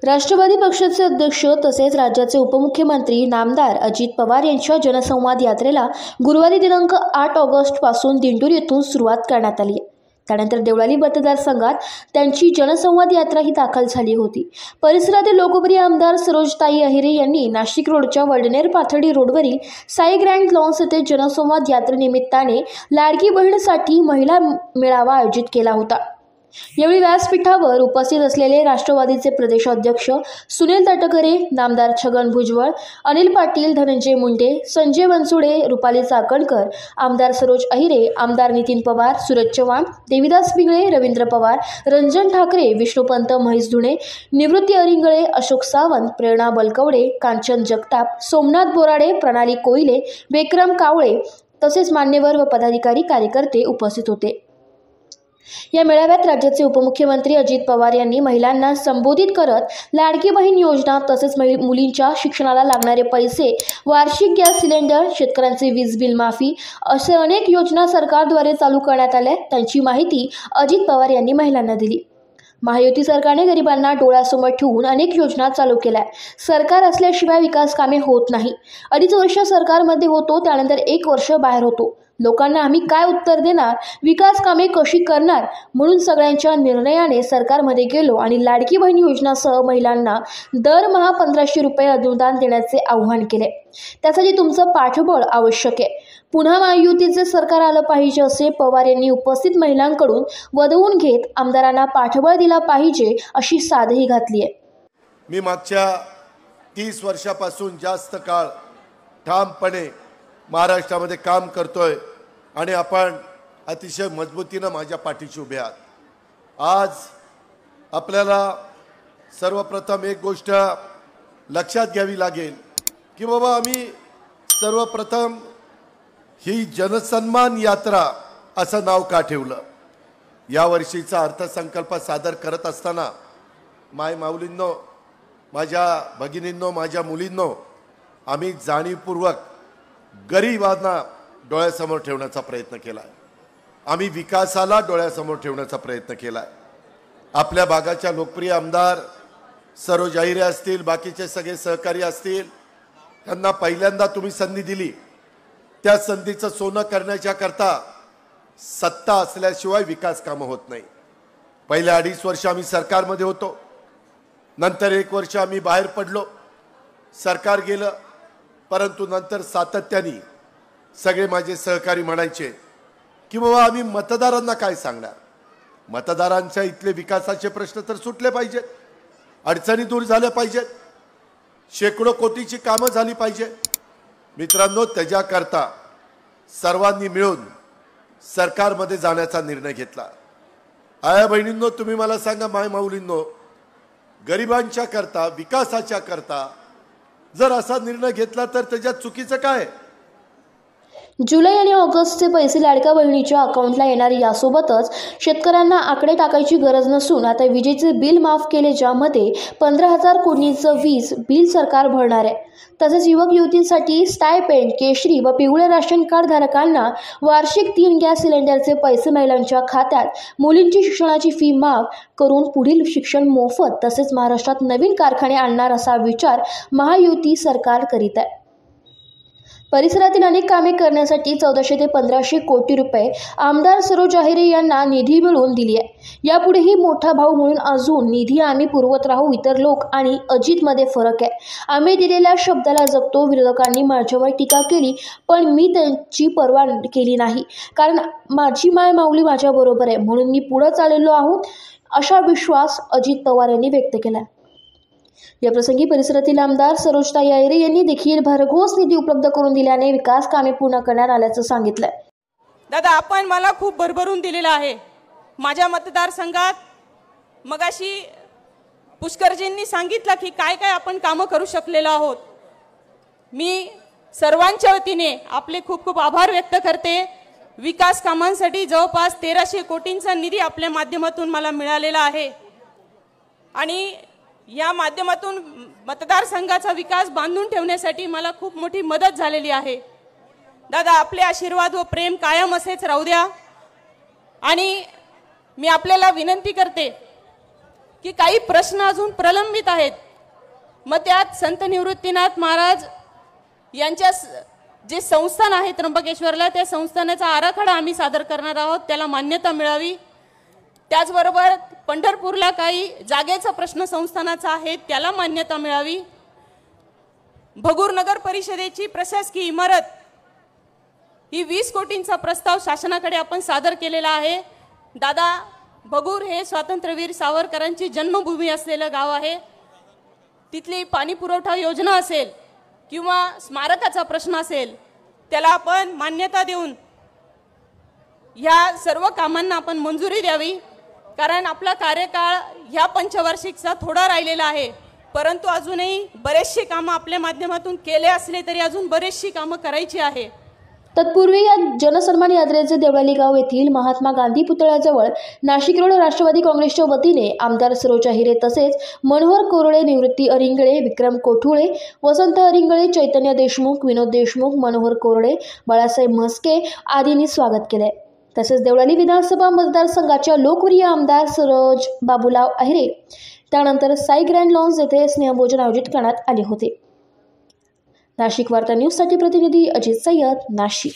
राष्ट्रवादी पक्षाचे अध्यक्ष तसेच राज्याचे उपमुख्यमंत्री नामदार अजित पवार यांच्या जनसंवाद यात्रेला गुरुवारी दिनांक 8 ऑगस्ट पासून दिंडोरी येथून सुरुवात करण्यात आली आहे। त्यानंतर देवळाली मतदारसंघात त्यांची जनसंवाद यात्रा ही दाखल झाली होती। परिसरातील लोकप्रिय आमदार सरोजताई अहिरे यांनी नाशिक रोडच्या वडनेर पाथर्डी रोडवरील साई ग्रँड लॉन्स येथे जनसंवाद यात्रेनिमित्ताने लाडकी बहिणीसाठी महिला मेळावा आयोजित केला होता। यावेळी व्यासपीठावर उपस्थित असलेले राष्ट्रवादीचे प्रदेशाध्यक्ष सुनील तटकरे, नामदार छगन भुजबळ, अनिल पाटील, धनंजय मुंडे, संजय बनसोडे, रुपाली चाकणकर, आमदार सरोज अहिरे, आमदार नितीन पवार, सूरज चव्हाण, देविदास पिंगळे, रवींद्र पवार, रंजन ठाकरे, विष्णुपंत म्हैस धुणे, निवृत्ती अरिंगळे, अशोक सावंत, प्रेरणा बलकवडे, कांचन जगताप, सोमनाथ बोराडे, प्रणाली कोयले, विक्रम कावळे तसेच मान्यवर व पदाधिकारी कार्यकर्ते उपस्थित होते। या मेळाव्यात राज्याचे उपमुख्यमंत्री अजित पवार यांनी महिलांना संबोधित करत लाडकी बहीण योजना तसेच मुलींच्या शिक्षणाला लागणारे पैसे, वार्षिक गॅस सिलेंडर, शेतकऱ्यांचे वीज बिल माफी असे अनेक योजना सरकारद्वारे चालू करण्यात आल्या त्यांची माहिती अजित पवार यांनी महिलांना दिली। महायुती सरकारने गरिबांना डोळ्यासमोर ठेवून अनेक योजना चालू केल्या। सरकार असल्याशिवाय विकास कामे होत नाही। 2.5 वर्ष सरकारमध्ये होतो, त्यानंतर 1 वर्ष बाहेर होतो। लोकांना आम्ही काय उत्तर देणार, विकास कामे कशी करणार, म्हणून सगळ्यांच्या निर्णयाने सरकारमध्ये गेलो आणि लाडकी बहीण योजनासह महिलांना दरमहा 1500 रुपये अनुदान देण्याचे आवाहन केले। त्यासाठी तुमचं पाठबळ आवश्यक आहे। पुन्हा महायुतीचे सरकार आलं पाहिजे असे पवार यांनी उपस्थित महिलांकडून वदवून घेत आमदारांना पाठबळ दिला पाहिजे अशी साधही घातली आहे। मी मागच्या 30 वर्षापासून जास्त काळ ठामपणे महाराष्ट्रामध्ये काम करतोय आणि आपण अतिशय मजबूतीने माझ्या पाठीशी उभे आहात। आज आपल्याला सर्वप्रथम एक गोष्ट लक्षात घ्यावी लागेल की बाबा आम्ही सर्वप्रथम ही जनसन्मान यात्रा असं नाव का ठेवलं। या वर्षीचा अर्थसंकल्प सादर करत असताना माऊलींनो, माझ्या भगिनींनो, माझ्या मुलींनो, आम्ही जाणीवपूर्वक गरिबांना डोळ्यासमोर ठेवण्याचा प्रयत्न केला आहे। आम्ही विकासाला डोळ्यासमोर ठेवण्याचा प्रयत्न केला आहे। आपल्या भागाच्या लोकप्रिय आमदार सरोज अहिरे असतील, बाकीचे सगळे सहकारी असतील, त्यांना पहिल्यांदा तुम्ही संधी दिली। त्या संधीचं सोनं करण्याच्या करता सत्ता असल्याशिवाय विकास कामं होत नाही। पहिले 2.5 वर्ष आम्ही सरकारमध्ये होतो, नंतर 1 वर्ष आम्ही बाहेर पडलो, सरकार गेलं, परंतु नंतर सातत्याने सगळे माझे सहकारी म्हणायचे की बाबा आम्ही मतदारांना काय सांगणार, मतदारांच्या इथले विकासाचे प्रश्न तर सुटले पाहिजेत, अडचणी दूर झाल्या पाहिजेत, शेकडो कोटीची कामं झाली पाहिजे। मित्रांनो, त्याच्याकरता सर्वांनी मिळून सरकारमध्ये जाण्याचा निर्णय घेतला। आया बहिणींनो, तुम्ही मला सांगा, माऊलींनो, गरिबांच्या करता, विकासाच्या करता जर असा निर्णय घेतला तर त्याच्यात चुकीचं काय? जुलै आणि ऑगस्टचे पैसे लाडक्या बहिणीच्या अकाउंटला येणार, यासोबतच शेतकऱ्यांना आकडे टाकायची गरज नसून आता विजेचे बिल माफ केले, ज्यामध्ये 15,000 कोटींचं वीज बिल सरकार भरणार आहे। तसेच युवक युवतींसाठी स्टायपेंड, केशरी व पिवळे राशन कार्ड धारकांना वार्षिक 3 गॅस सिलेंडरचे पैसे महिलांच्या खात्यात, मुलींची शिक्षणाची फी माफ करून पुढील शिक्षण मोफत, तसेच महाराष्ट्रात नवीन कारखाने आणणार असा विचार महायुती सरकार करीत आहे। परिसरातील अनेक कामे करण्यासाठी 1400 ते 1500 कोटी रुपये आमदार सरोज अहिरे यांना निधी मिळवून दिली आहे। यापुढेही मोठा भाऊ म्हणून अजून निधी आम्ही पुरवत राहू। इतर लोक आणि अजितमध्ये फरक आहे। आम्ही दिलेल्या शब्दाला जगतो। विरोधकांनी माझ्यावर टीका केली, पण मी त्यांची पर्वा केली नाही, कारण माझी माऊली माझ्याबरोबर आहे, म्हणून मी पुढे चाललेलो आहोत, असा विश्वास अजित पवार यांनी व्यक्त केला। या प्रसंगी परिसरातील आमदार सरोजताई अहिरे यांनी देखील भरघोस निधी उपलब्ध करून दिल्याने विकास कामे पूर्ण करण्यात आल्याचं सांगितलं। दादा, आपण मला खूप भरभरून दिलेला आहे। माझ्या मतदारसंघात मगाशी पुष्करजींनी सांगितलं की काय काय आपण कामं करू शकलेलो आहोत। मी सर्वांच्या वतीने आपले खूप खूप आभार व्यक्त करते। विकास कामांसाठी जवळपास 1300 कोटींचा निधी आपल्या माध्यमातून मला मिळालेला आहे आणि या माध्यमातून मतदारसंघाचा विकास बांधून ठेवण्यासाठी मला खूप मोठी मदत झालेली आहे। दादा, आपले आशीर्वाद व प्रेम कायम असेच राहू द्या आणि मी आपल्याला विनंती करते की काही प्रश्न अजून प्रलंबित आहेत. मग त्यात संत निवृत्तीनाथ महाराज यांच्या जे संस्थान आहे त्र्यंबकेश्वरला, त्या संस्थानाचा आराखडा आम्ही सादर करणार आहोत, त्याला मान्यता मिळावी. त्याचबरोबर पंढरपूरला काही जागेचा प्रश्न संस्थानाचा आहे, त्याला मान्यता मिळावी. भगूर नगर परिषदेची प्रशासकीय इमारत ही 20 कोटींचा प्रस्ताव शासनाकडे आपण सादर केलेला आहे. दादा, भगूर हे स्वातंत्र्यवीर सावरकरांची जन्मभूमी असलेलं गाव आहे. तिथली पाणी पुरवठा योजना असेल किंवा स्मारकाचा प्रश्न असेल, त्याला आपण मान्यता देऊन ह्या सर्व कामांना आपण मंजुरी द्यावी. कारण आपला कार्यकाळ ह्या पंचवार्षिकचा थोडा राहिलेला आहे, परंतु अजूनही बरेचशी कामं आपल्या माध्यमातून केले असले तरी अजून बरेचशी कामं करायची आहे. तत्पूर्वी या जनसन्मान यात्रेचे देवळाली गाव येथील महात्मा गांधी पुतळ्याजवळ नाशिक रोड राष्ट्रवादी काँग्रेसच्या वतीने आमदार सरोजा हिरे तसेच मनोहर कोरडे, निवृत्ती अरिंगळे, विक्रम कोठुळे, वसंत अरिंगळे, चैतन्य देशमुख, विनोद देशमुख, मनोहर कोरडे, बाळासाहेब म्हस्के आदींनी स्वागत केले. तसेच देवळाली विधानसभा मतदारसंघाच्या लोकप्रिय आमदार सरोज बाबूराव अहिरे त्यानंतर साई ग्रँड लॉन्स येथे स्नेहभोजन आयोजित करण्यात आले होते. नाशिक वार्ता न्यूजसाठी प्रतिनिधी अजित सय्यद, नाशिक.